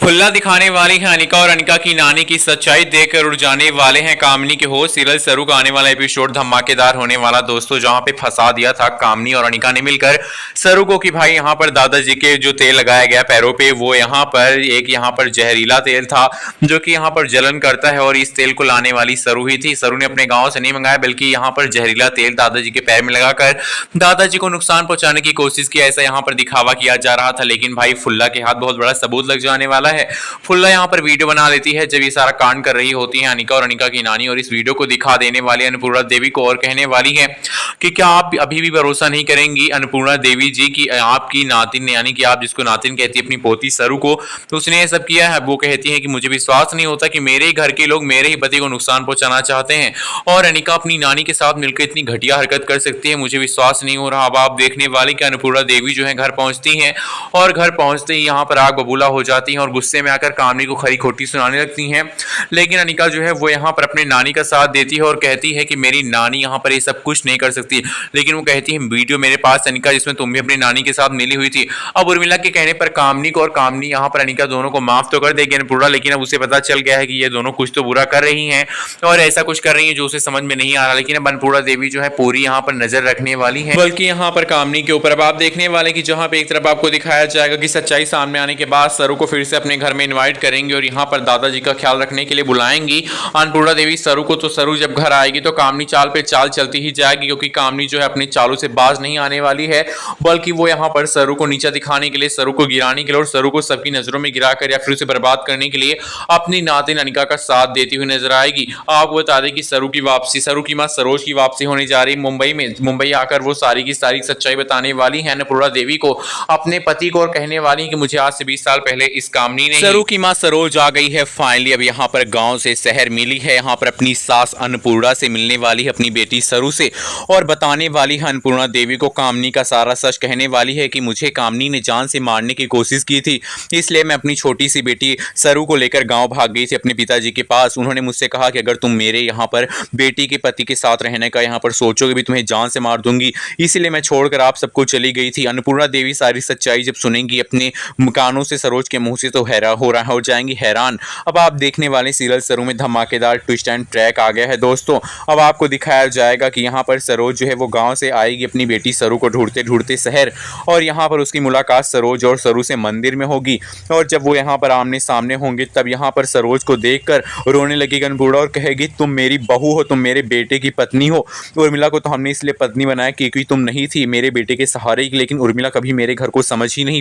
खुला दिखाने वाली है अनिका और अनिका की नानी की सच्चाई देखकर उड़ जाने वाले हैं कामनी के होस्ट। सीरियल सरू का आने वाला एपिसोड धमाकेदार होने वाला दोस्तों, जहां पे फंसा दिया था कामनी और अनिका ने मिलकर सरू को कि भाई यहां पर दादाजी के जो तेल लगाया गया पैरों पे, वो यहां पर जहरीला तेल था जो कि यहां पर जलन करता है और इस तेल को लाने वाली सरू ही थी। सरू ने अपने गाँव से नहीं मंगाया बल्कि यहाँ पर जहरीला तेल दादाजी के पैर में लगाकर दादाजी को नुकसान पहुंचाने की कोशिश की, ऐसा यहाँ पर दिखावा किया जा रहा था। लेकिन भाई फुल्ला के हाथ बहुत बड़ा सबूत लग जाने वाला है। फुल्ला यहाँ पर वीडियो बना लेती है जब ये सारा कांड कर रही होती है अनिका और अनिका की नानी, और इस वीडियो को दिखा देने वाली अन्नपूर्णा देवी को और कहने वाली है कि क्या आप अभी भी भरोसा नहीं करेंगी अन्नपूर्णा देवी जी की आपकी नातिन, यानी कि आप जिसको नातिन कहती है अपनी पोती सरू को, तो उसने ये सब किया है। वो कहती है कि मुझे विश्वास नहीं होता कि मेरे ही घर के लोग मेरे ही पति को नुकसान पहुंचाना चाहते हैं और अनिका अपनी नानी के साथ मिलकर इतनी घटिया हरकत कर सकती है, मुझे विश्वास नहीं हो रहा। अब आप देखने वाली कि अन्नपूर्णा देवी जो है घर पहुंचती हैं और घर पहुंचते ही यहाँ पर आग बबूला हो जाती है और गुस्से में आकर कामनी को खरी खोटी सुनाने लगती हैं। लेकिन अनिका जो है वो यहाँ पर अपने नानी का साथ देती है और कहती है कि मेरी नानी यहाँ पर ये सब कुछ नहीं कर सकती। लेकिन वो कहती है वीडियो मेरे पास अनिका जिसमें तुम भी अपनी नानी के साथ मिली हुई थी। अब उर्मिला के कहने पर कामनी को और कामनी यहाँ पर अनिका दोनों को माफ तो कर देगी अन्नपूर्णा, लेकिन अब उसे पता चल गया है कि ये दोनों कुछ तो बुरा कर रही हैं और ऐसा कुछ कर रही है जो उसे समझ में नहीं आ रहा। लेकिन अब अन्नपूर्णा देवी जो है पूरी यहाँ पर नजर रखने वाली है, बल्कि यहाँ पर कामनी के ऊपर। अब आप देखने वाले कि जहाँ पे एक तरफ आपको दिखाया जाएगा कि सच्चाई सामने आने के बाद सरू को फिर से अपने घर में इनवाइट करेंगे और यहाँ पर दादाजी का ख्याल रखने के लिए बुलाएंगी अन्नपूर्णा देवी सरू को। तो सरू जब घर आएगी तो कामनी चाल पे चाल चलती ही जाएगी, क्योंकि कामनी जो है अपने चालों से बाज नहीं आने वाली है, बल्कि वो यहाँ पर सरू को नीचा दिखाने के लिए, सरू को गिराने के लिए और सरू को सबकी नजरों में गिराकर या फिर उसे बर्बाद करने के लिए अपनी नातिन अनिका का साथ देती हुई नजर आएगी। आपको बता दें कि सरू की वापसी, सरू की मां सरोज की वापसी होने जा रही मुंबई में। मुंबई आकर वो सारी की सारी सच्चाई बताने वाली है अन्नपूर्णा देवी को, अपने पति को, और कहने वाली है कि मुझे आज से 20 साल पहले इस कामनी ने, सरू की मां सरोज आ गई है फाइनली। अब यहाँ पर गांव से शहर मिली है, यहाँ पर अपनी सास अन्नपूर्णा से मिलने वाली है, अपनी बेटी सरू से, और बताने वाली है अन्नपूर्णा देवी को कामनी का सारा सच। कहने वाली है कि मुझे कामनी ने जान से मारने की कोशिश की थी, इसलिए मैं अपनी छोटी सी बेटी सरू को लेकर गांव भाग गई थी अपने पिताजी के पास। उन्होंने मुझसे कहा कि अगर तुम मेरे यहाँ पर बेटी के पति के साथ रहने का यहाँ पर सोचोगे भी, तुम्हें जान से मार दूंगी, इसलिए मैं छोड़कर आप सबको चली गई थी। अन्नपूर्णा देवी सारी सच्चाई जब सुनेंगी अपने कानों से सरोज के मुंह से तो हो जाएंगी हैरान। अब आप देखने वाले सीरियल सरू में धमाकेदार ट्विस्ट एंड ट्रैक आ गया है दोस्तों। अब आपको दिखाया जाएगा कि यहाँ पर सरोज जो है वो गांव से आएगी अपनी बेटी सरू को ढूंढते ढूंढते शहर, और यहाँ पर उसकी मुलाकात सरोज और सरू से मंदिर में होगी। और जब वो यहाँ पर आमने सामने होंगे तब यहाँ पर सरोज को देखकर रोने लगेगी अन्नपूर्णा और कहेगी तुम मेरी बहू हो, तुम मेरे बेटे की पत्नी हो। उर्मिला को तो हमने इसलिए पत्नी बनाया क्योंकि तुम नहीं थी मेरे बेटे के सहारे की, लेकिन उर्मिला कभी मेरे घर को समझ ही नहीं